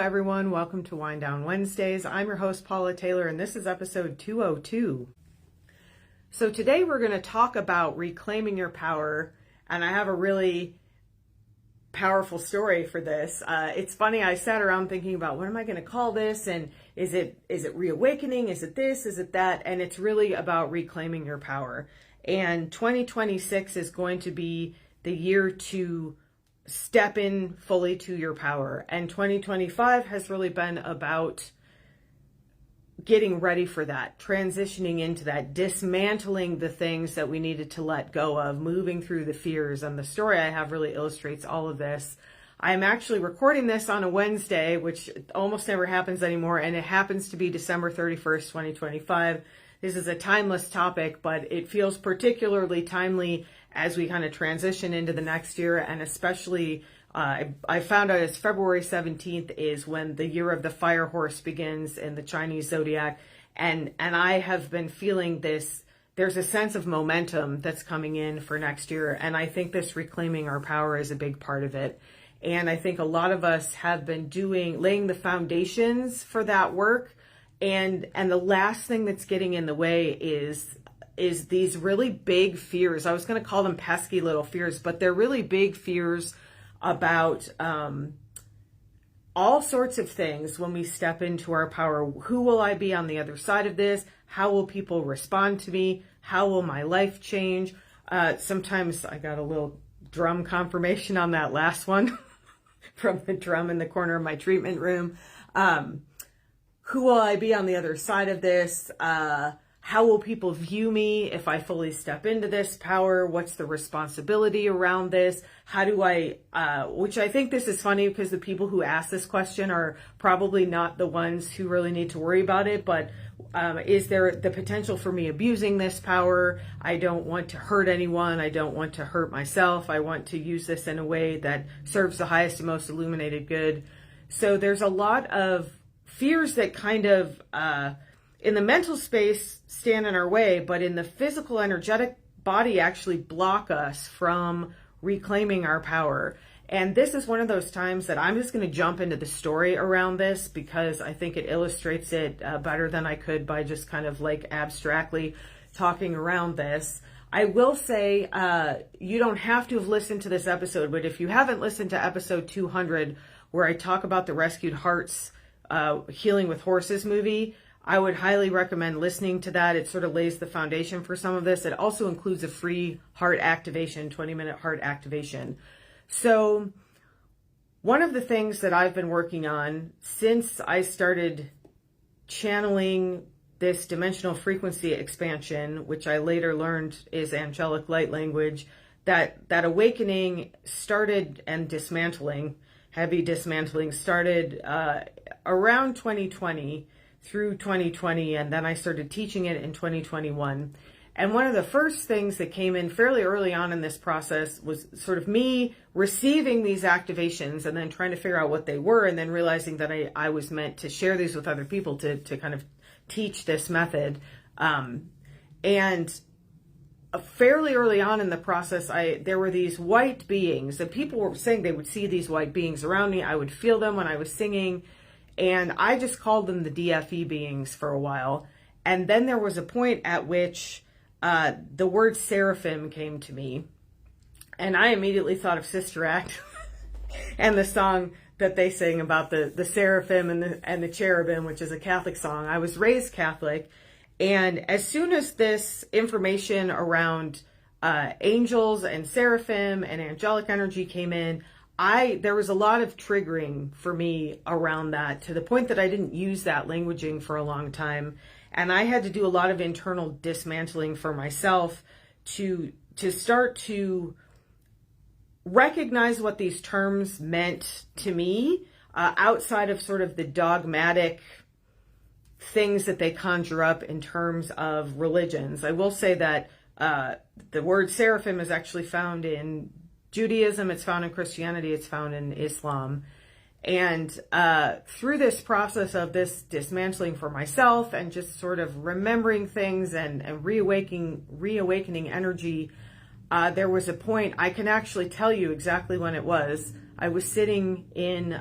everyone. Welcome to Wind Down Wednesdays. I'm your host, Paula Taylor, and this is episode 202. So today we're going to talk about reclaiming your power, and I have a really powerful story for this. It's funny, I sat around thinking about what am I going to call this, and is it reawakening? Is it this? Is it that? And it's really about reclaiming your power. And 2026 is going to be the year to step in fully to your power. And 2025 has really been about getting ready for that, transitioning into that, dismantling the things that we needed to let go of, moving through the fears. And the story I have really illustrates all of this. I'm actually recording this on a Wednesday, which almost never happens anymore. And it happens to be December 31st, 2025. This is a timeless topic, but it feels particularly timely as we kind of transition into the next year. And especially, I found out it's February 17th is when the year of the fire horse begins in the Chinese zodiac. And I have been feeling this, there's a sense of momentum that's coming in for next year. And I think this reclaiming our power is a big part of it. And I think a lot of us have been laying the foundations for that work. And the last thing that's getting in the way is these really big fears. I was going to call them pesky little fears, but they're really big fears about all sorts of things when we step into our power. Who will I be on the other side of this? How will people respond to me? How will my life change? Sometimes I got a little drum confirmation on that last one from the drum in the corner of my treatment room. Who will I be on the other side of this? How will people view me if I fully step into this power? What's the responsibility around this? How do I, which I think this is funny because the people who ask this question are probably not the ones who really need to worry about it, but is there the potential for me abusing this power? I don't want to hurt anyone. I don't want to hurt myself. I want to use this in a way that serves the highest and most illuminated good. So there's a lot of fears that kind of, in the mental space stand in our way, but in the physical, energetic body actually block us from reclaiming our power. And this is one of those times that I'm just going to jump into the story around this because I think it illustrates it better than I could by just kind of like abstractly talking around this. I will say you don't have to have listened to this episode, but if you haven't listened to episode 200, where I talk about the Rescued Hearts Healing with Horses movie, I would highly recommend listening to that. It sort of lays the foundation for some of this. It also includes a free heart activation, 20-minute heart activation. So one of the things that I've been working on since I started channeling this dimensional frequency expansion, which I later learned is angelic light language, that awakening started and heavy dismantling started around 2020 through 2020, and then I started teaching it in 2021. And one of the first things that came in fairly early on in this process was sort of me receiving these activations and then trying to figure out what they were, and then realizing that I was meant to share these with other people to kind of teach this method. And fairly early on in the process, there were these white beings, and people were saying they would see these white beings around me. I would feel them when I was singing. And I just called them the DFE beings for a while. And then there was a point at which the word seraphim came to me. And I immediately thought of Sister Act and the song that they sing about the seraphim and the cherubim, which is a Catholic song. I was raised Catholic. And as soon as this information around angels and seraphim and angelic energy came in, there was a lot of triggering for me around that, to the point that I didn't use that languaging for a long time. And I had to do a lot of internal dismantling for myself to start to recognize what these terms meant to me, outside of sort of the dogmatic things that they conjure up in terms of religions. I will say that the word seraphim is actually found in Judaism, it's found in Christianity, it's found in Islam. And through this process of this dismantling for myself and just sort of remembering things and reawakening energy, there was a point, I can actually tell you exactly when it was. I was sitting in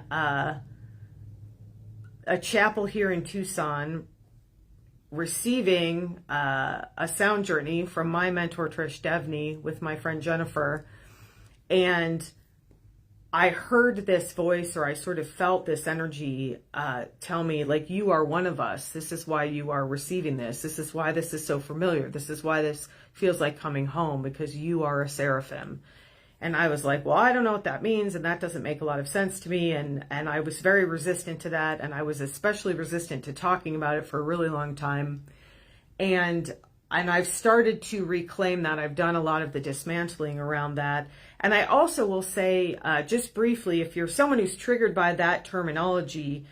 a chapel here in Tucson, receiving a sound journey from my mentor Trish Devney with my friend Jennifer, and I heard this voice, or I sort of felt this energy tell me, like, you are one of us. This is why you are receiving this. This is why this is so familiar. This is why this feels like coming home, because you are a seraphim. And I was like, well, I don't know what that means, and that doesn't make a lot of sense to me. And I was very resistant to that, and I was especially resistant to talking about it for a really long time. And I've started to reclaim that. I've done a lot of the dismantling around that. And I also will say, just briefly, if you're someone who's triggered by that terminology,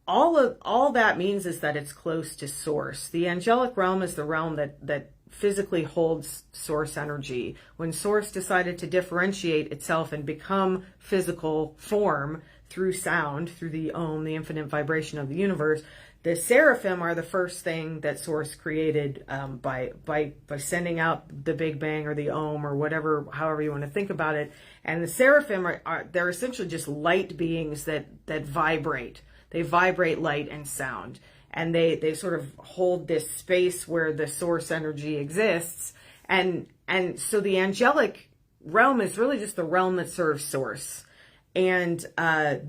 all that means is that it's close to source. The angelic realm is the realm that physically holds source energy. When source decided to differentiate itself and become physical form through sound, through the Om, the infinite vibration of the universe, the seraphim are the first thing that source created by sending out the Big Bang or the Om or whatever, however you want to think about it. And the seraphim they're essentially just light beings that vibrate. They vibrate light and sound. And they sort of hold this space where the source energy exists. And so the angelic realm is really just the realm that serves source. And I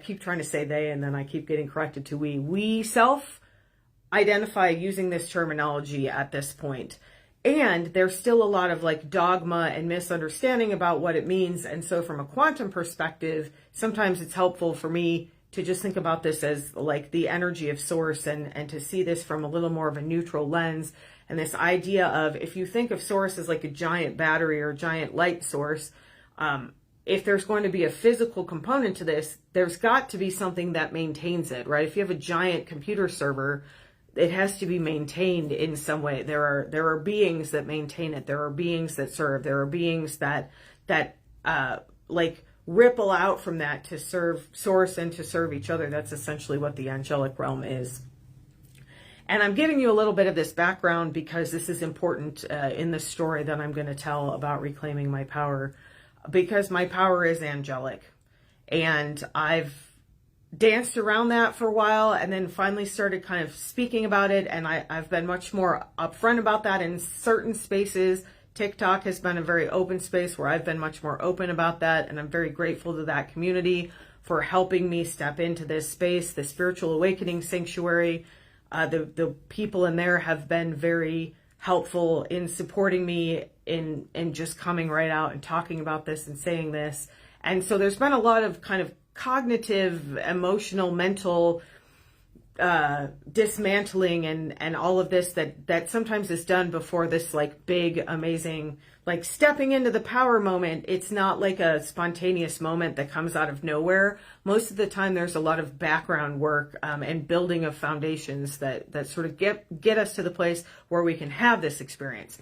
keep trying to say they, and then I keep getting corrected to we self-identify using this terminology at this point. And there's still a lot of like dogma and misunderstanding about what it means. And so from a quantum perspective, sometimes it's helpful for me to just think about this as like the energy of source, and to see this from a little more of a neutral lens. And this idea of, if you think of source as like a giant battery or a giant light source, if there's going to be a physical component to this, there's got to be something that maintains it, right? If you have a giant computer server, it has to be maintained in some way. There are beings that maintain it. There are beings that serve. There are beings that like ripple out from that to serve source and to serve each other. That's essentially what the angelic realm is. And I'm giving you a little bit of this background because this is important in the story that I'm going to tell about reclaiming my power, because my power is angelic. And I've danced around that for a while, and then finally started kind of speaking about it. And I've been much more upfront about that in certain spaces. TikTok has been a very open space where I've been much more open about that. And I'm very grateful to that community for helping me step into this space, the spiritual awakening sanctuary. The people in there have been very helpful in supporting me in just coming right out and talking about this and saying this. And so there's been a lot of kind of cognitive, emotional, mental dismantling and all of this that sometimes is done before this like big, amazing, like stepping into the power moment. It's not like a spontaneous moment that comes out of nowhere. Most of the time there's a lot of background work and building of foundations that sort of get us to the place where we can have this experience.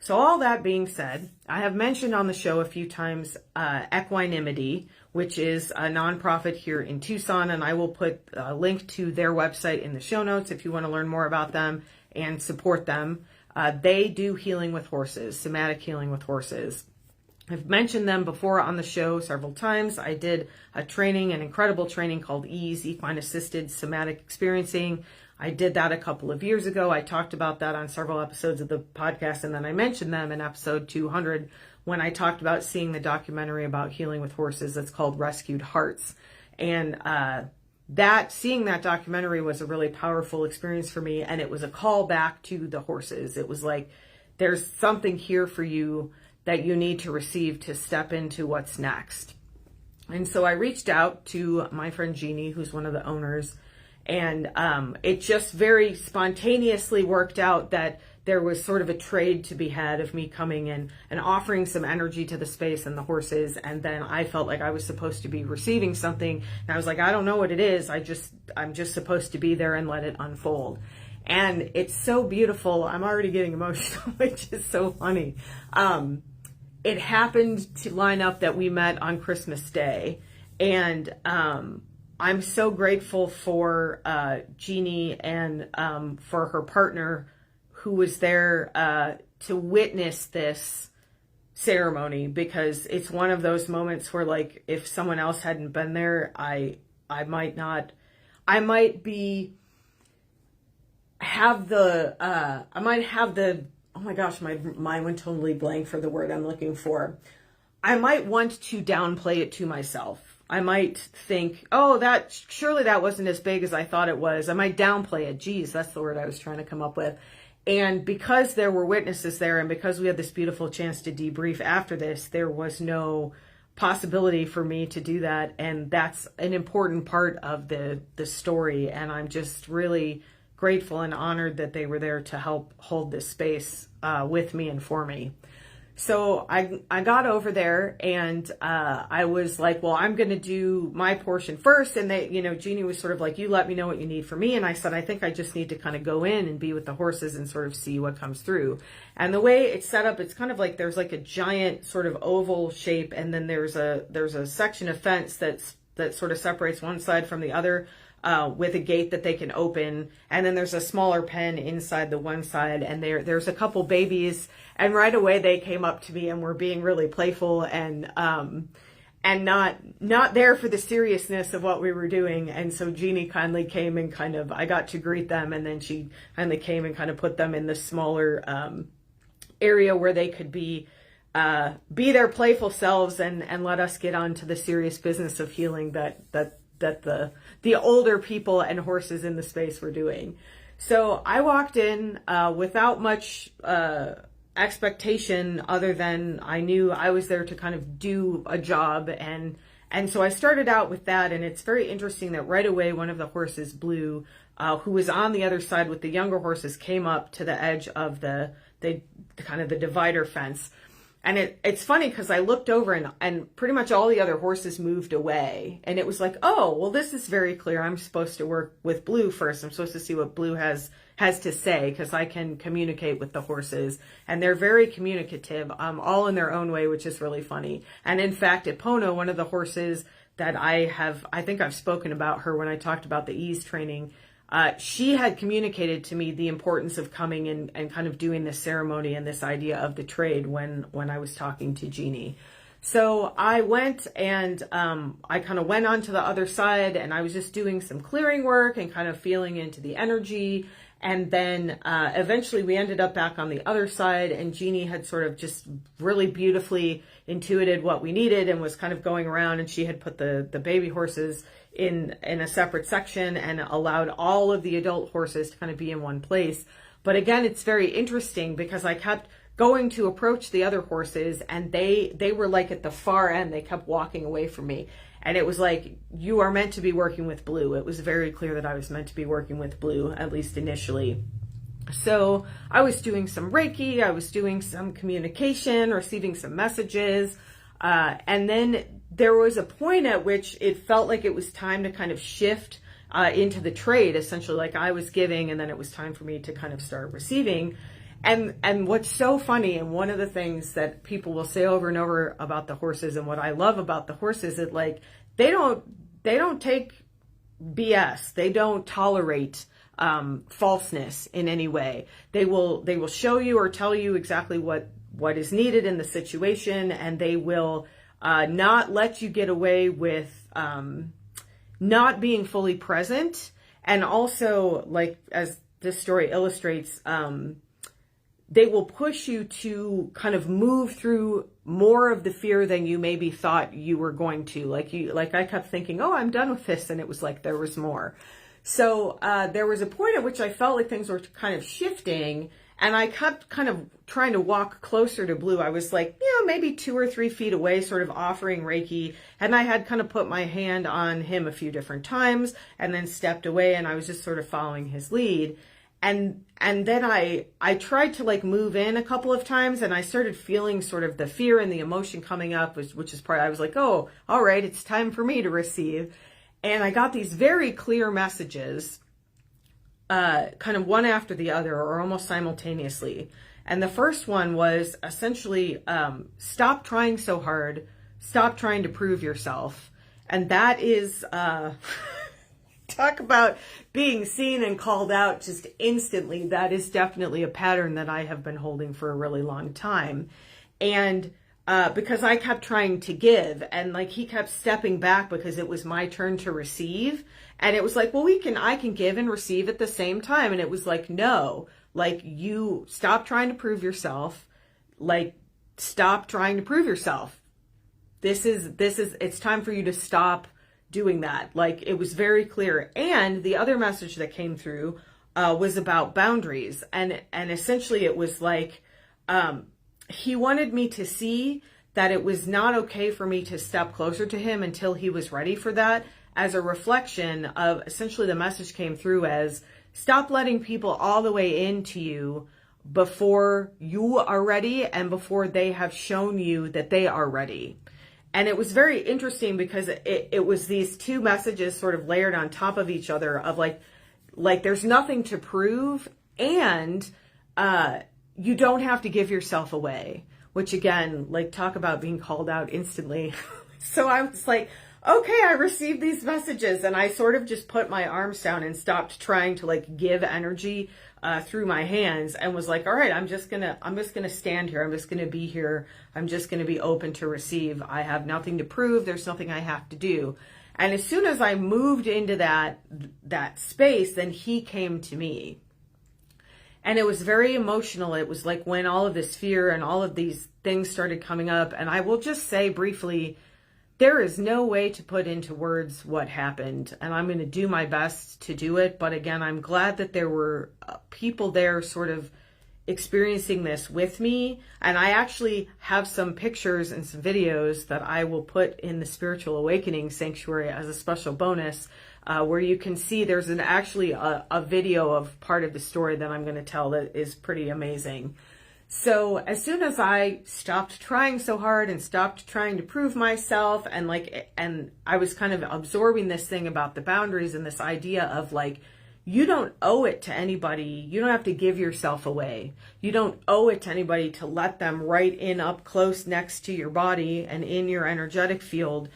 So all that being said, I have mentioned on the show a few times Equinimity, which is a nonprofit here in Tucson, and I will put a link to their website in the show notes if you want to learn more about them and support them. They do healing with horses, somatic healing with horses. I've mentioned them before on the show several times. I did a training, an incredible training called EASE, Equine Assisted Somatic Experiencing. I did that a couple of years ago. I talked about that on several episodes of the podcast, and then I mentioned them in episode 200 when I talked about seeing the documentary about healing with horses that's called Rescued Hearts. And seeing that documentary was a really powerful experience for me, and it was a call back to the horses. It was like, there's something here for you that you need to receive to step into what's next. And so I reached out to my friend Jeannie, who's one of the owners, and it just very spontaneously worked out that there was sort of a trade to be had of me coming in and offering some energy to the space and the horses. And then I felt like I was supposed to be receiving something. And I was like, I don't know what it is. I'm just supposed to be there and let it unfold. And it's so beautiful. I'm already getting emotional, which is so funny. It happened to line up that we met on Christmas Day. And I'm so grateful for Jeannie and for her partner who was there to witness this ceremony, because it's one of those moments where, like, if someone else hadn't been there, I I might not, I might be, have the, I might have the, oh my gosh, my mind went totally blank for the word I'm looking for. I might want to downplay it to myself. I might think, oh, surely that wasn't as big as I thought it was. I might downplay it. Geez, that's the word I was trying to come up with. And because there were witnesses there, and because we had this beautiful chance to debrief after this, there was no possibility for me to do that. And that's an important part of the story. And I'm just really grateful and honored that they were there to help hold this space with me and for me. So I got over there, and I was like, well, I'm going to do my portion first. And they, Jeannie was sort of like, you let me know what you need from me. And I said, I think I just need to kind of go in and be with the horses and sort of see what comes through. And the way it's set up, it's kind of like there's like a giant sort of oval shape. And then there's a section of fence that sort of separates one side from the other. With a gate that they can open, and then there's a smaller pen inside the one side, and there's a couple babies, and right away they came up to me and were being really playful and not there for the seriousness of what we were doing. And so Jeannie kindly came and I got to greet them, and then she kindly came and kind of put them in the smaller area where they could be their playful selves and let us get on to the serious business of healing that the older people and horses in the space were doing. So I walked in without much expectation, other than I knew I was there to kind of do a job. And so I started out with that. And it's very interesting that right away, one of the horses, Blue, who was on the other side with the younger horses, came up to the edge of the kind of the divider fence. And it's funny because I looked over and pretty much all the other horses moved away. And it was like, oh, well, this is very clear. I'm supposed to work with Blue first. I'm supposed to see what Blue has to say, because I can communicate with the horses. And they're very communicative, all in their own way, which is really funny. And in fact, Epono, one of the horses that I think I've spoken about her when I talked about the ease training, she had communicated to me the importance of coming and kind of doing this ceremony and this idea of the trade when I was talking to Jeannie. So I went and I kind of went on to the other side, and I was just doing some clearing work and kind of feeling into the energy. And then eventually we ended up back on the other side, and Jeannie had sort of just really beautifully intuited what we needed and was kind of going around, and she had put the baby horses in a separate section and allowed all of the adult horses to kind of be in one place. But again, it's very interesting because I kept going to approach the other horses, and they were like at the far end. They kept walking away from me. And it was like, you are meant to be working with Blue. It was very clear that I was meant to be working with Blue, at least initially. So I was doing some Reiki, I was doing some communication, receiving some messages. And then there was a point at which it felt like it was time to kind of shift into the trade, essentially, like I was giving, and then it was time for me to kind of start receiving. And what's so funny, and one of the things that people will say over and over about the horses, and what I love about the horses, is like they don't take BS. They don't tolerate falseness in any way. They will show you or tell you exactly what is needed in the situation, and they will not let you get away with not being fully present. And also, like as this story illustrates, they will push you to kind of move through more of the fear than you maybe thought you were going to. Like I kept thinking, oh, I'm done with this. And it was like, there was more. So there was a point at which I felt like things were kind of shifting, and I kept kind of trying to walk closer to Blue. I was like, maybe 2 or 3 feet away, sort of offering Reiki. And I had kind of put my hand on him a few different times and then stepped away, and I was just sort of following his lead. And then I tried to like move in a couple of times, and I started feeling sort of the fear and the emotion coming up, which is part, I was like, oh, all right, it's time for me to receive. And I got these very clear messages, kind of one after the other or almost simultaneously. And the first one was essentially, stop trying so hard, stop trying to prove yourself. And that is, talk about being seen and called out just instantly. That is definitely a pattern that I have been holding for a really long time. And because I kept trying to give, and like he kept stepping back because it was my turn to receive. And it was like, well, I can give and receive at the same time. And it was like, no, like, you stop trying to prove yourself. Like, stop trying to prove yourself. It's time for you to stop doing that. Like, it was very clear. And the other message that came through was about boundaries. And essentially it was like, he wanted me to see that it was not okay for me to step closer to him until he was ready for that, as a reflection of, essentially the message came through as, stop letting people all the way into you before you are ready and before they have shown you that they are ready. And it was very interesting because it was these two messages sort of layered on top of each other of like there's nothing to prove, and you don't have to give yourself away, which again, like, talk about being called out instantly. So I was like, okay, I received these messages, and I sort of just put my arms down and stopped trying to like give energy through my hands, and was like, all right, I'm just gonna stand here. I'm just gonna be here. I'm just gonna be open to receive. I have nothing to prove. There's nothing I have to do. And as soon as I moved into that space, then he came to me. And it was very emotional. It was like when all of this fear and all of these things started coming up. And I will just say briefly, there is no way to put into words what happened, and I'm going to do my best to do it. But again, I'm glad that there were people there sort of experiencing this with me. And I actually have some pictures and some videos that I will put in the Spiritual Awakening Sanctuary as a special bonus, where you can see there's actually a video of part of the story that I'm going to tell that is pretty amazing. So as soon as I stopped trying so hard and stopped trying to prove myself, and I was kind of absorbing this thing about the boundaries and this idea of like, you don't owe it to anybody. You don't have to give yourself away. You don't owe it to anybody to let them right in up close next to your body and in your energetic field,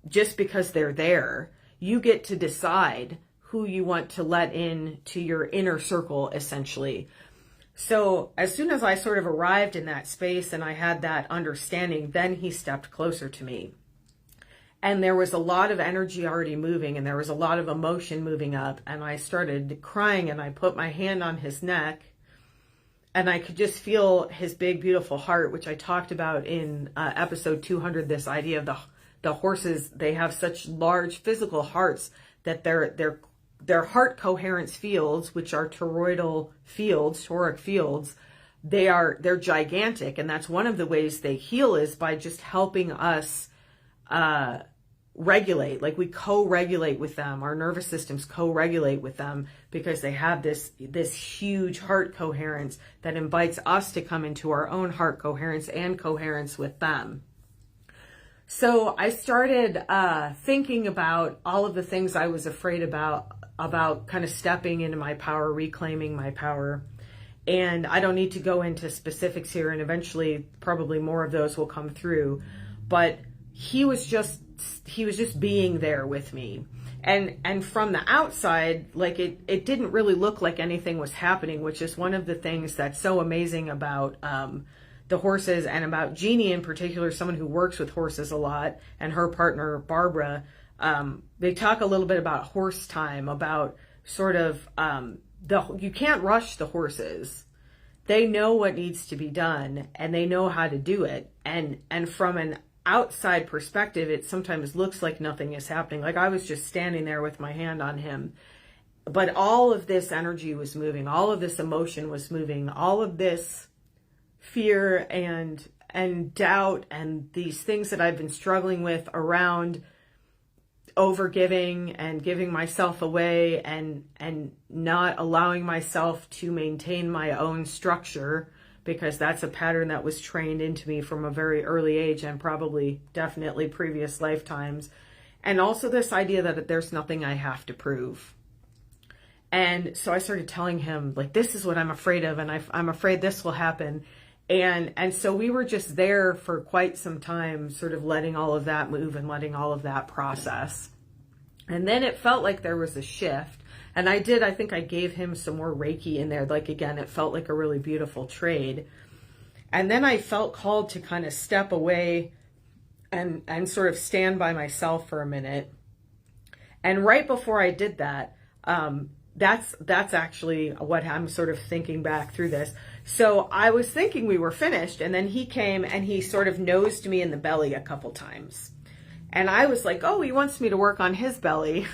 just because they're there. You get to decide who you want to let in to your inner circle, essentially. So as soon as I sort of arrived in that space and I had that understanding, then he stepped closer to me. And there was a lot of energy already moving, and there was a lot of emotion moving up, and I started crying, and I put my hand on his neck, and I could just feel his big, beautiful heart, which I talked about in episode 200, this idea of the horses. They have such large physical hearts that their heart coherence fields, which are toroidal fields, toric fields, they're gigantic. And that's one of the ways they heal, is by just helping us regulate. Like, we co-regulate with them. Our nervous systems co-regulate with them because they have this huge heart coherence that invites us to come into our own heart coherence and coherence with them. So I started thinking about all of the things I was afraid about kind of stepping into my power, reclaiming my power. And I don't need to go into specifics here, and eventually probably more of those will come through. But he was just being there with me. And from the outside, like, it didn't really look like anything was happening, which is one of the things that's so amazing about the horses, and about Jeannie in particular, someone who works with horses a lot, and her partner, Barbara. They talk a little bit about horse time, about sort of, you can't rush the horses. They know what needs to be done, and they know how to do it. And from an outside perspective, it sometimes looks like nothing is happening. Like, I was just standing there with my hand on him, but all of this energy was moving. All of this emotion was moving. All of this fear and doubt, and these things that I've been struggling with around overgiving and giving myself away, and not allowing myself to maintain my own structure, because that's a pattern that was trained into me from a very early age, and probably definitely previous lifetimes. And also this idea that there's nothing I have to prove. And so I started telling him, like, this is what I'm afraid of, and I'm afraid this will happen. And so we were just there for quite some time, sort of letting all of that move and letting all of that process. And then it felt like there was a shift. And I think I gave him some more Reiki in there. Like, again, it felt like a really beautiful trade. And then I felt called to kind of step away and sort of stand by myself for a minute. And right before I did that, that's actually what I'm sort of thinking back through this. So I was thinking we were finished, and then he came and he sort of nosed me in the belly a couple times. And I was like, oh, he wants me to work on his belly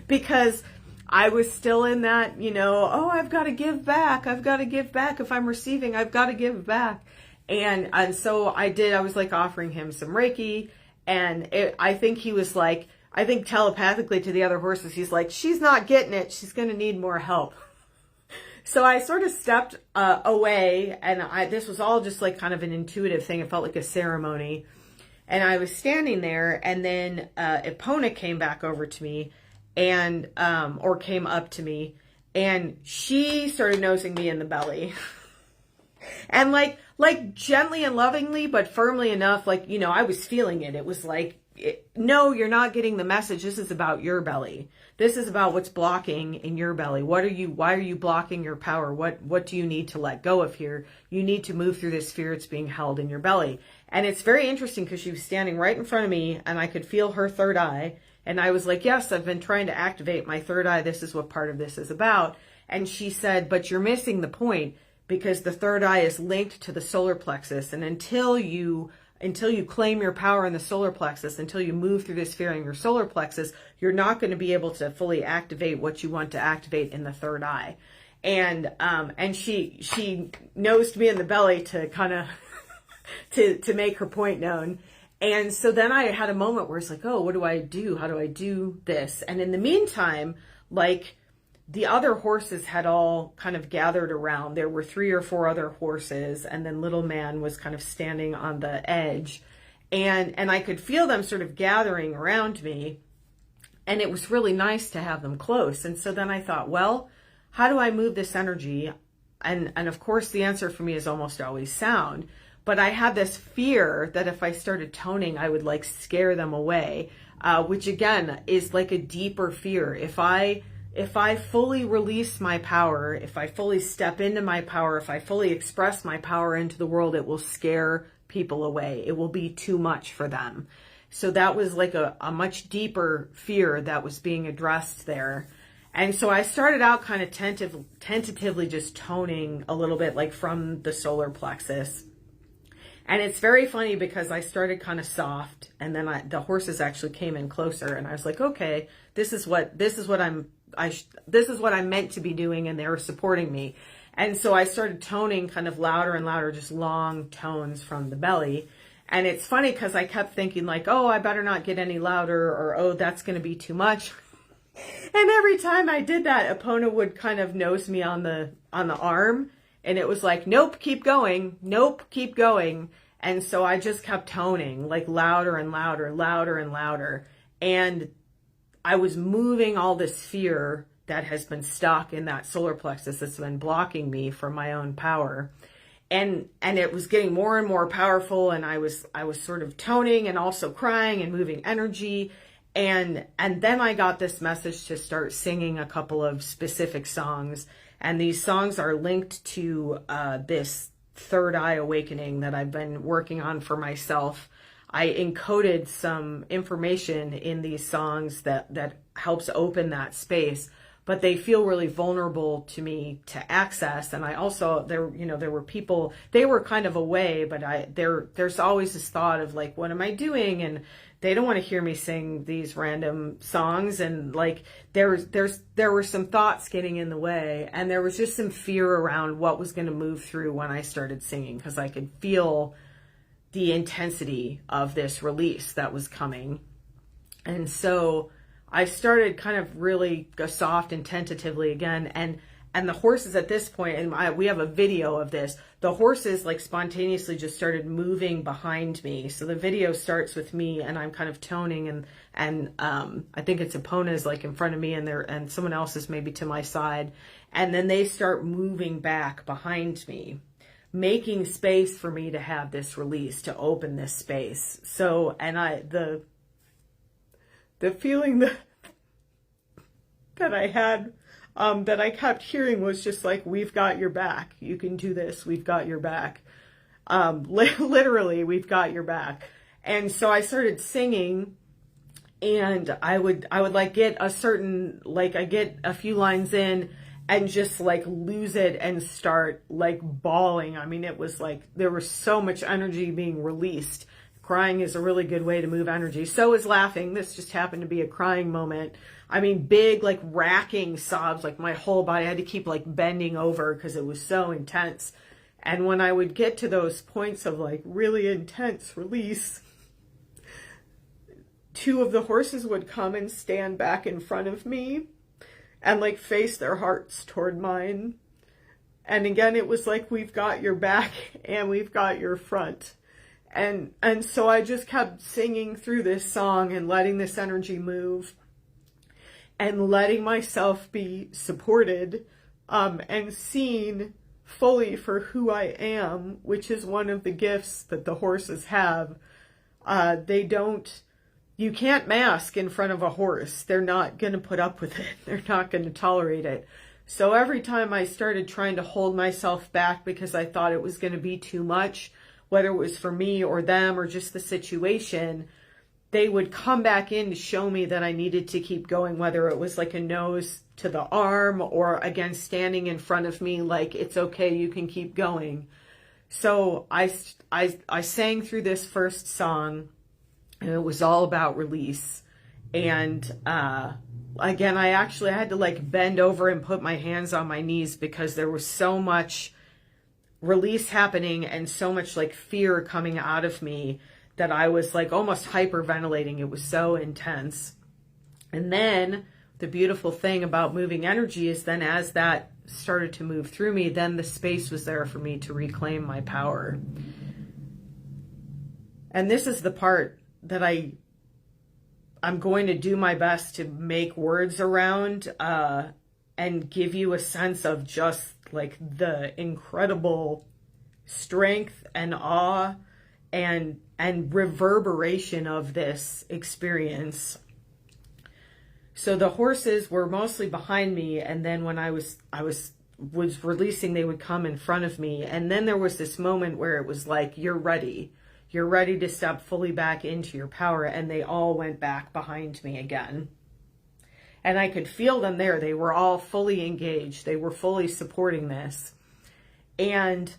because I was still in that, oh, I've got to give back. I've got to give back. If I'm receiving, I've got to give back. And so I did. I was like offering him some Reiki, and I think he was like, I think telepathically to the other horses, he's like, she's not getting it. She's going to need more help. So I sort of stepped away, and this was all just like kind of an intuitive thing. It felt like a ceremony. And I was standing there, and then Epona came back over to me, and or came up to me, and she started nosing me in the belly. And like gently and lovingly, but firmly enough, like, I was feeling it. It was like, no, you're not getting the message. This is about your belly. This is about what's blocking in your belly. Why are you blocking your power? What do you need to let go of here? You need to move through this fear that's being held in your belly. And it's very interesting because she was standing right in front of me, and I could feel her third eye. And I was like, yes, I've been trying to activate my third eye. This is what part of this is about. And she said, but you're missing the point, because the third eye is linked to the solar plexus. And until you claim your power in the solar plexus, until you move through this fear in your solar plexus, you're not going to be able to fully activate what you want to activate in the third eye. And she nosed me in the belly to kind of to make her point known. And so then I had a moment where it's like, oh, what do I do? How do I do this? And in the meantime, like, the other horses had all kind of gathered around. There were 3 or 4 other horses, and then little man was kind of standing on the edge. And I could feel them sort of gathering around me. And it was really nice to have them close. And so then I thought, well, how do I move this energy? And of course, the answer for me is almost always sound. But I had this fear that if I started toning, I would like scare them away, which again is like a deeper fear. If I fully release my power, if I fully step into my power, if I fully express my power into the world, it will scare people away. It will be too much for them. So that was like a much deeper fear that was being addressed there. And so I started out kind of tentatively just toning a little bit, like from the solar plexus. And it's very funny because I started kind of soft, and then the horses actually came in closer, and I was like, okay, this is what I'm meant to be doing, and they were supporting me. And so I started toning kind of louder and louder, just long tones from the belly. And it's funny because I kept thinking like, oh, I better not get any louder, or oh, that's going to be too much. And every time I did that, Epona would kind of nose me on the arm, and it was like, nope, keep going. Nope, keep going. And so I just kept toning like louder and louder, louder and louder. And I was moving all this fear that has been stuck in that solar plexus that's been blocking me from my own power. And it was getting more and more powerful. And I was sort of toning and also crying and moving energy. And then I got this message to start singing a couple of specific songs. And these songs are linked to this third eye awakening that I've been working on for myself. I encoded some information in these songs that helps open that space, but they feel really vulnerable to me to access. And I also, there were people, they were kind of away, but there's always this thought of like, what am I doing? And they don't want to hear me sing these random songs. And like, there were some thoughts getting in the way, and there was just some fear around what was going to move through when I started singing, because I could feel the intensity of this release that was coming. And so I started kind of really go soft and tentatively again. And the horses at this point, and we have a video of this, the horses like spontaneously just started moving behind me. So the video starts with me and I'm kind of toning, and I think it's Epona's like in front of me, and someone else is maybe to my side. And then they start moving back behind me, making space for me to have this release, to open this space. So, and the feeling that I had, that I kept hearing was just like, we've got your back. You can do this. We've got your back. Literally, we've got your back. And so I started singing, and I would like get a certain, like I get a few lines in and just like lose it and start like bawling. I mean, it was like there was so much energy being released. Crying is a really good way to move energy. So is laughing. This just happened to be a crying moment. I mean, big, like racking sobs, like my whole body. I had to keep like bending over because it was so intense. And when I would get to those points of like really intense release, two of the horses would come and stand back in front of me and like face their hearts toward mine. And again, it was like, we've got your back and we've got your front. And so I just kept singing through this song and letting this energy move and letting myself be supported, and seen fully for who I am, which is one of the gifts that the horses have. You can't mask in front of a horse. They're not going to put up with it. They're not going to tolerate it. So every time I started trying to hold myself back because I thought it was going to be too much, whether it was for me or them or just the situation, they would come back in to show me that I needed to keep going, whether it was like a nose to the arm or again, standing in front of me, like, it's okay, you can keep going. So I sang through this first song, and it was all about release. And, again, I had to like bend over and put my hands on my knees because there was so much release happening and so much like fear coming out of me that I was like almost hyperventilating. It was so intense. And then the beautiful thing about moving energy is then as that started to move through me, then the space was there for me to reclaim my power. And this is the part that I'm going to do my best to make words around, and give you a sense of just like the incredible strength and awe and reverberation of this experience. So the horses were mostly behind me, and then when I was releasing, they would come in front of me. And then there was this moment where it was like, you're ready to step fully back into your power. And they all went back behind me again. And I could feel them there. They were all fully engaged. They were fully supporting this. And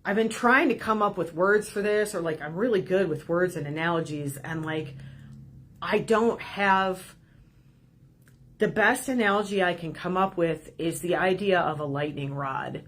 I've been trying to come up with words for this, or like, I'm really good with words and analogies. And like, I don't have, the best analogy I can come up with is the idea of a lightning rod.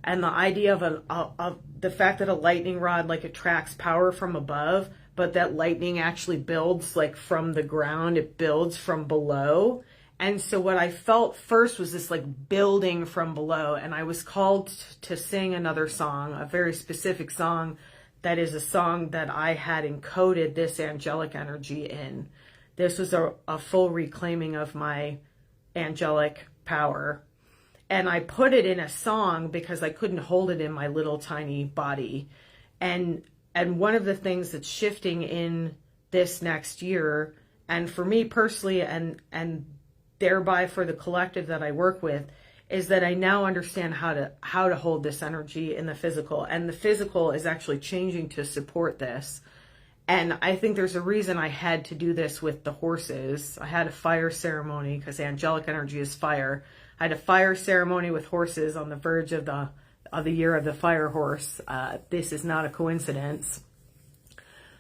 And the idea of the fact that a lightning rod like attracts power from above, but that lightning actually builds like from the ground. It builds from below. And so what I felt first was this like building from below. And I was called to sing another song, a very specific song that is a song that I had encoded this angelic energy in. This was a full reclaiming of my angelic power. And I put it in a song because I couldn't hold it in my little tiny body. And one of the things that's shifting in this next year, and for me personally, and thereby for the collective that I work with, is that I now understand how to hold this energy in the physical. And the physical is actually changing to support this. And I think there's a reason I had to do this with the horses. I had a fire ceremony because angelic energy is fire. I had a fire ceremony with horses on the verge of the year of the fire horse. This is not a coincidence.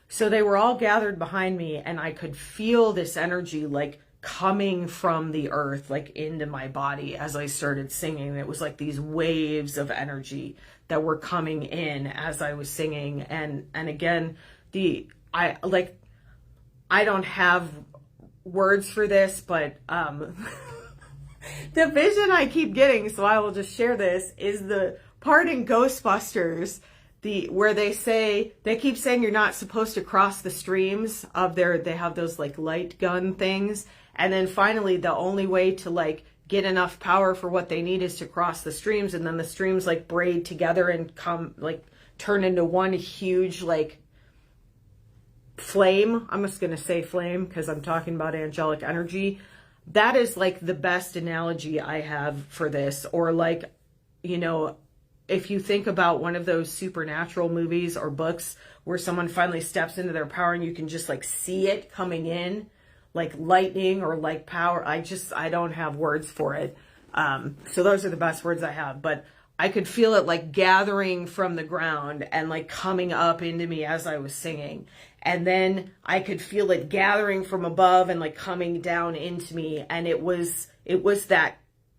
So they were all gathered behind me, and I could feel this energy like coming from the earth, like into my body as I started singing. It was like these waves of energy that were coming in as I was singing. And again, I don't have words for this, but the vision I keep getting, so I will just share this, is the part in Ghostbusters, where they keep saying you're not supposed to cross the streams of they have those like light gun things. And then finally, the only way to like get enough power for what they need is to cross the streams. And then the streams like braid together and turn into one huge like flame. I'm just going to say flame because I'm talking about angelic energy. that is like the best analogy I have for this. Or like, you know, if you think about one of those supernatural movies or books where someone finally steps into their power and you can just like see it coming in, like lightning or like power. I don't have words for it. So those are the best words I have, but I could feel it like gathering from the ground and like coming up into me as I was singing. And then I could feel it gathering from above and like coming down into me. And it was that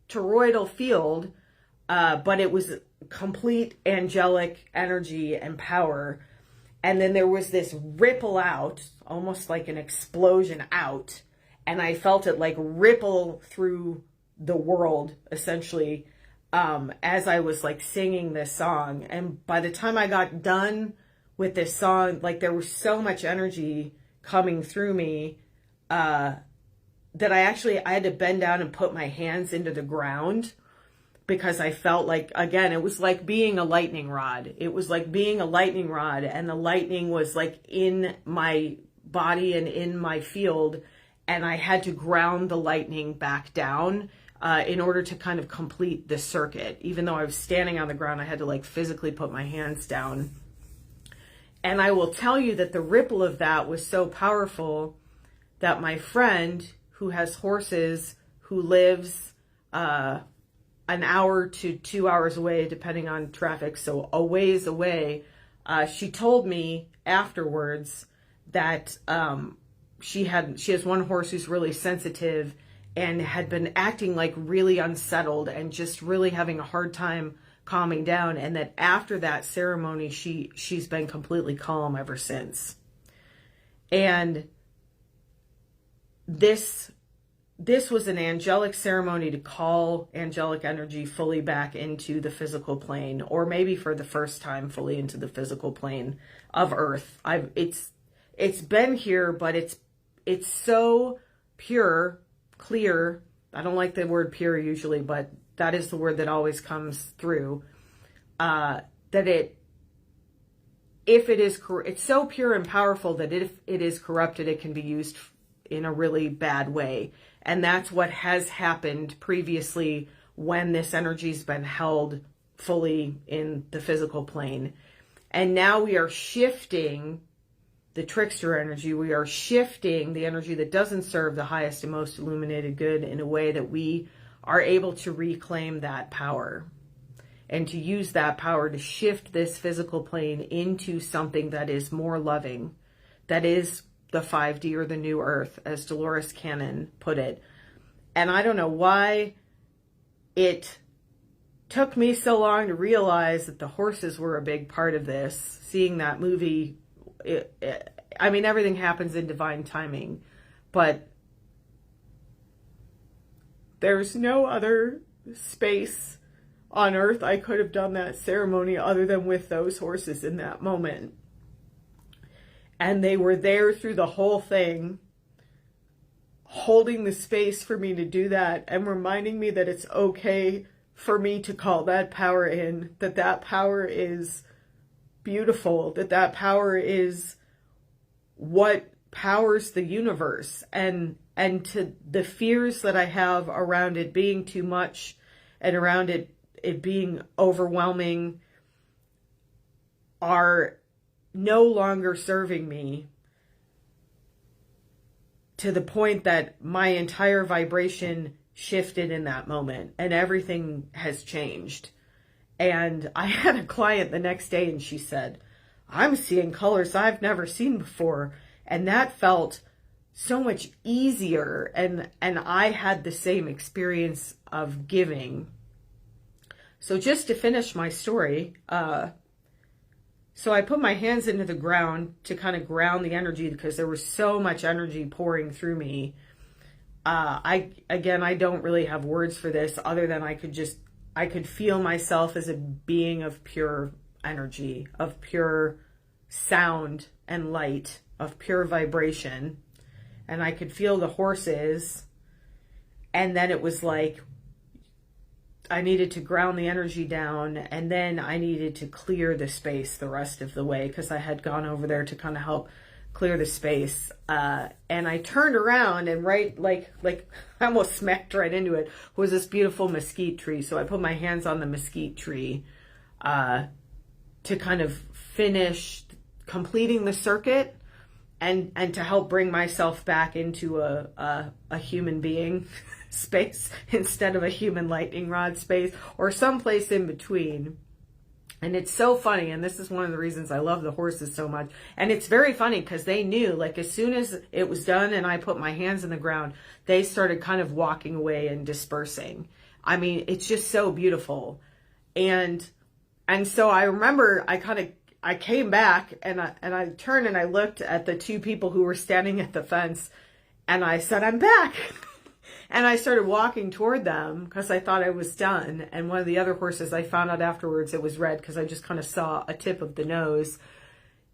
toroidal field, but it was complete angelic energy and power. And then there was this ripple out, almost like an explosion out. And I felt it like ripple through the world, essentially, as I was like singing this song. And by the time I got done with this song, like there was so much energy coming through me, that I had to bend down and put my hands into the ground, because I felt like, again, it was like being a lightning rod. It was like being a lightning rod, and the lightning was like in my body and in my field, and I had to ground the lightning back down in order to kind of complete the circuit. Even though I was standing on the ground, I had to like physically put my hands down. And I will tell you that the ripple of that was so powerful that my friend who has horses, who lives an hour to 2 hours away, depending on traffic, so a ways away, she told me afterwards that she has one horse who's really sensitive and had been acting like really unsettled and just really having a hard time calming down, and that after that ceremony she's been completely calm ever since. And this was an angelic ceremony to call angelic energy fully back into the physical plane, or maybe for the first time fully into the physical plane of Earth. It's been here, but it's so pure, clear. I don't like the word pure usually, but that is the word that always comes through. That it's so pure and powerful that if it is corrupted, it can be used in a really bad way. And that's what has happened previously when this energy's been held fully in the physical plane. And now we are shifting the trickster energy. We are shifting the energy that doesn't serve the highest and most illuminated good in a way that we are able to reclaim that power and to use that power to shift this physical plane into something that is more loving, that is the 5D or the new earth, as Dolores Cannon put it. And I don't know why it took me so long to realize that the horses were a big part of this. Seeing that movie, I mean, everything happens in divine timing, but there's no other space on earth I could have done that ceremony other than with those horses in that moment. And they were there through the whole thing, holding the space for me to do that and reminding me that it's okay for me to call that power in, that that power is beautiful, that that power is what powers the universe. And to the fears that I have around it being too much and around it being overwhelming are no longer serving me, to the point that my entire vibration shifted in that moment and everything has changed. And I had a client the next day and she said, I'm seeing colors I've never seen before. And that felt so much easier. And I had the same experience of giving. So just to finish my story, so I put my hands into the ground to kind of ground the energy because there was so much energy pouring through me. I don't really have words for this other than I could feel myself as a being of pure energy, of pure sound and light, of pure vibration. And I could feel the horses. And then it was like, I needed to ground the energy down, and then I needed to clear the space the rest of the way because I had gone over there to kind of help clear the space. And I turned around, and right, like I almost smacked right into it, was this beautiful mesquite tree. So I put my hands on the mesquite tree to kind of finish completing the circuit, and to help bring myself back into a human being space instead of a human lightning rod space, or someplace in between. And it's so funny, and this is one of the reasons I love the horses so much. And it's very funny because they knew, like, as soon as it was done and I put my hands in the ground, they started kind of walking away and dispersing. I mean, it's just so beautiful. And so I remember I came back, and I turned and I looked at the two people who were standing at the fence, and I said, I'm back. And I started walking toward them because I thought I was done. And one of the other horses, I found out afterwards it was red because I just kind of saw a tip of the nose,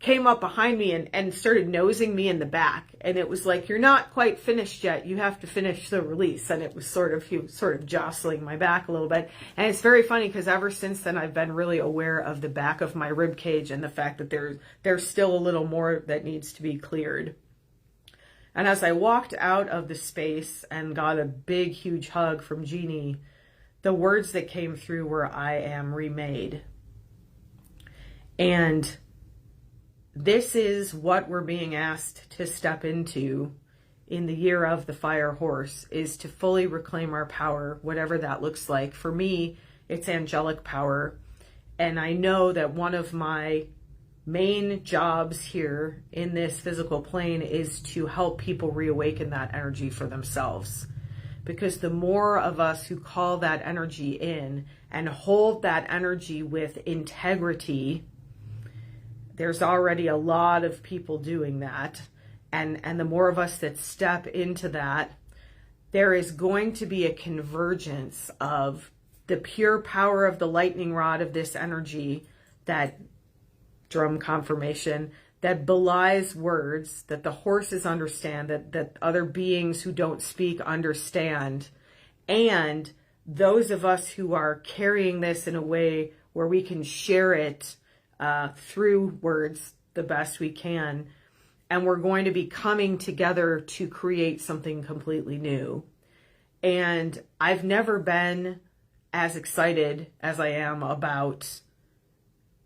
came up behind me and started nosing me in the back. And it was like, you're not quite finished yet. You have to finish the release. And it was he was sort of jostling my back a little bit. And it's very funny because ever since then, I've been really aware of the back of my rib cage and the fact that there's still a little more that needs to be cleared. And as I walked out of the space and got a big, huge hug from Jeannie, the words that came through were, I am remade. And this is what we're being asked to step into in the year of the fire horse, is to fully reclaim our power, whatever that looks like. For me, it's angelic power. And I know that one of my main jobs here in this physical plane is to help people reawaken that energy for themselves. Because the more of us who call that energy in and hold that energy with integrity, there's already a lot of people doing that. And the more of us that step into that, there is going to be a convergence of the pure power of the lightning rod of this energy, that drum confirmation, that belies words, that the horses understand, that other beings who don't speak understand, and those of us who are carrying this in a way where we can share it through words the best we can, and we're going to be coming together to create something completely new. And I've never been as excited as I am about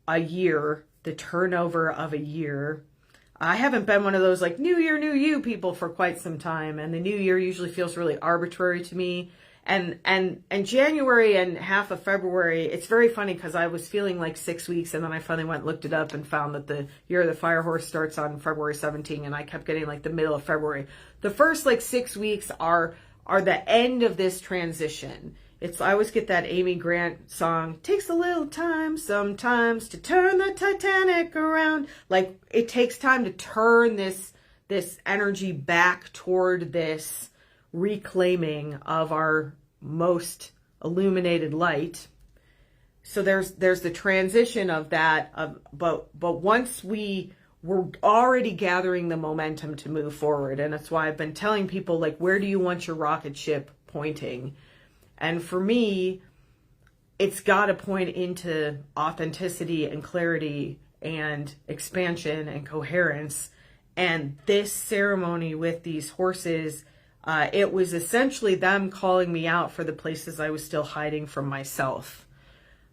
a year, the turnover of a year. I haven't been one of those like new year, new you people for quite some time. And the new year usually feels really arbitrary to me. And January and half of February, it's very funny because I was feeling like 6 weeks, and then I finally went and looked it up and found that the year of the fire horse starts on February 17th, and I kept getting like the middle of February. The first like 6 weeks are the end of this transition. I always get that Amy Grant song, takes a little time sometimes to turn the Titanic around. Like, it takes time to turn this energy back toward this reclaiming of our most illuminated light. So there's the transition of that, but once we're already gathering the momentum to move forward. And that's why I've been telling people, like, where do you want your rocket ship pointing? And for me, it's got to point into authenticity and clarity and expansion and coherence. And this ceremony with these horses, it was essentially them calling me out for the places I was still hiding from myself.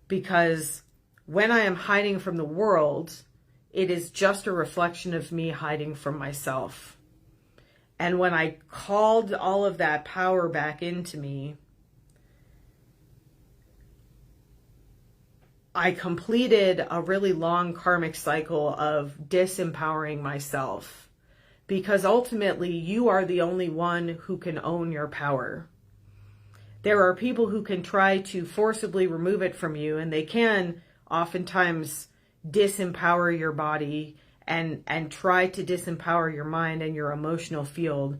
Because when I am hiding from the world, it is just a reflection of me hiding from myself. And when I called all of that power back into me, I completed a really long karmic cycle of disempowering myself, because ultimately you are the only one who can own your power. There are people who can try to forcibly remove it from you, and they can oftentimes disempower your body and try to disempower your mind and your emotional field.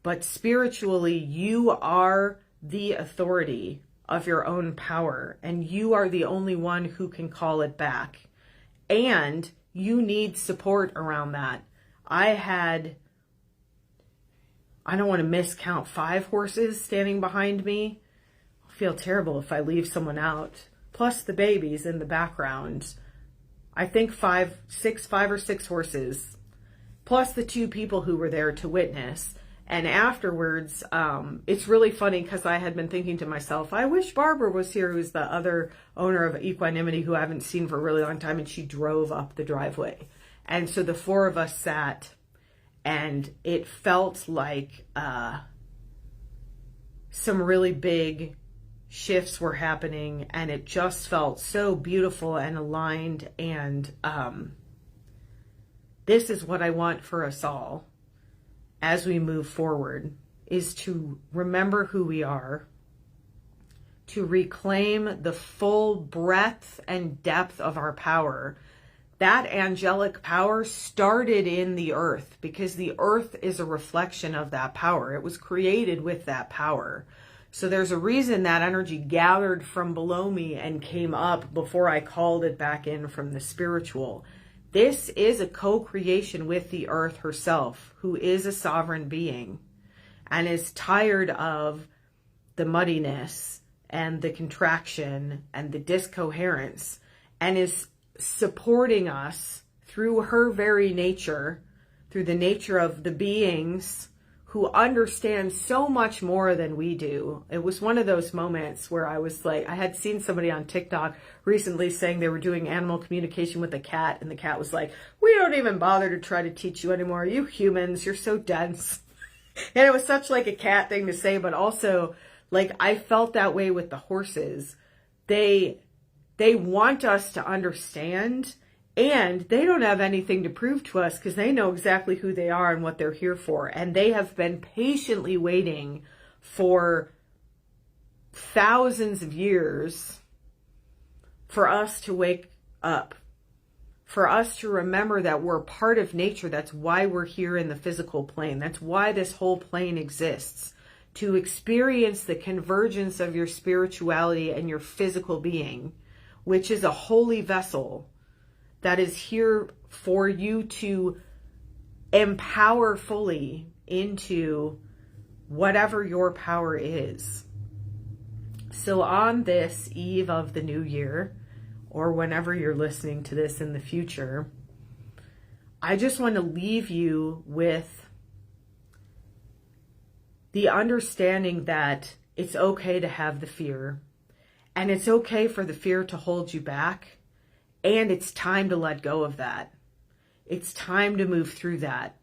But spiritually, you are the authority of your own power, and you are the only one who can call it back. And you need support around that. I don't want to miscount, 5 horses standing behind me. I'll feel terrible if I leave someone out. Plus the babies in the background. I think 5 or 6 horses. plus the two people who were there to witness. And afterwards, it's really funny because I had been thinking to myself, I wish Barbara was here, who's the other owner of Equinimity, who I haven't seen for a really long time, and she drove up the driveway. And so the four of us sat, and it felt like some really big shifts were happening, and it just felt so beautiful and aligned. And this is what I want for us all as we move forward, is to remember who we are, to reclaim the full breadth and depth of our power. That angelic power started in the earth, because the earth is a reflection of that power. It was created with that power. So there's a reason that energy gathered from below me and came up before I called it back in from the spiritual. This is a co-creation with the earth herself, who is a sovereign being and is tired of the muddiness and the contraction and the discoherence, and is supporting us through her very nature, through the nature of the beings who understand so much more than we do. It was one of those moments where I was like, I had seen somebody on TikTok recently saying they were doing animal communication with a cat, and the cat was like, we don't even bother to try to teach you anymore. You humans, you're so dense. And it was such like a cat thing to say, but also like I felt that way with the horses. They want us to understand, and they don't have anything to prove to us because they know exactly who they are and what they're here for. And they have been patiently waiting for thousands of years for us to wake up, for us to remember that we're part of nature. That's why we're here in the physical plane. That's why this whole plane exists, to experience the convergence of your spirituality and your physical being, which is a holy vessel that is here for you to empower fully into whatever your power is. So on this eve of the new year, or whenever you're listening to this in the future, I just want to leave you with the understanding that it's okay to have the fear, and it's okay for the fear to hold you back. And it's time to let go of that. It's time to move through that.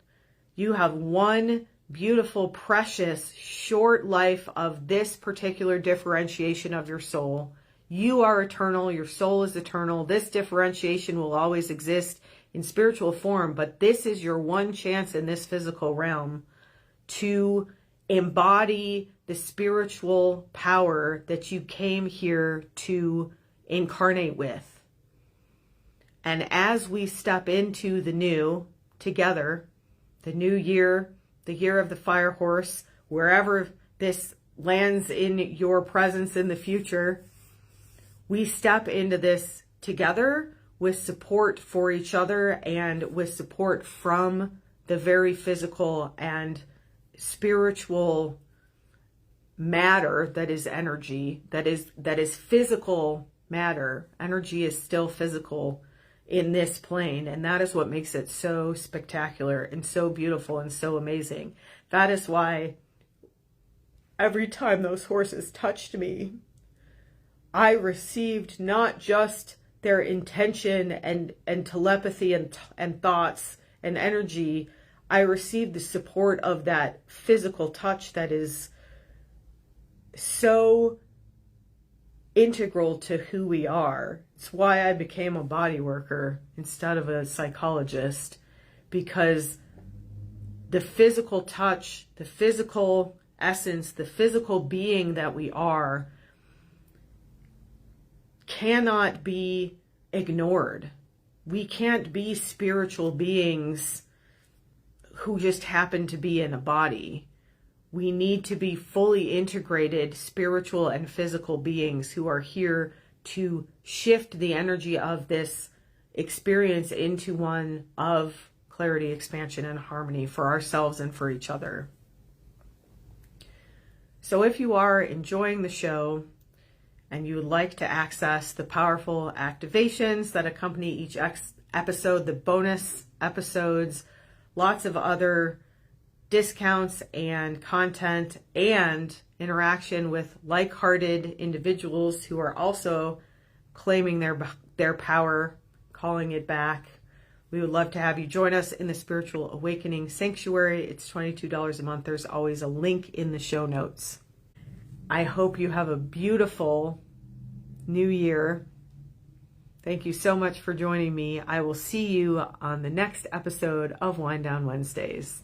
You have one beautiful, precious, short life of this particular differentiation of your soul. You are eternal. Your soul is eternal. This differentiation will always exist in spiritual form, but this is your one chance in this physical realm to embody the spiritual power that you came here to incarnate with. And as we step into the new together, the new year, the year of the fire horse, wherever this lands in your presence in the future, we step into this together with support for each other and with support from the very physical and spiritual matter that is energy, that is physical matter. Energy is still physical in this plane, and that is what makes it so spectacular and so beautiful and so amazing. That is why every time those horses touched me, I received not just their intention and telepathy and thoughts and energy. I received the support of that physical touch that is so integral to who we are. It's why I became a body worker instead of a psychologist, because the physical touch, the physical essence, the physical being that we are cannot be ignored. We can't be spiritual beings who just happen to be in a body. We need to be fully integrated spiritual and physical beings who are here to shift the energy of this experience into one of clarity, expansion, and harmony for ourselves and for each other. So if you are enjoying the show and you would like to access the powerful activations that accompany each episode, the bonus episodes, lots of other discounts and content and interaction with like-hearted individuals who are also claiming their power, calling it back. We would love to have you join us in the Spiritual Awakening Sanctuary. It's $22 a month. There's always a link in the show notes. I hope you have a beautiful new year. Thank you so much for joining me. I will see you on the next episode of Wind Down Wednesdays.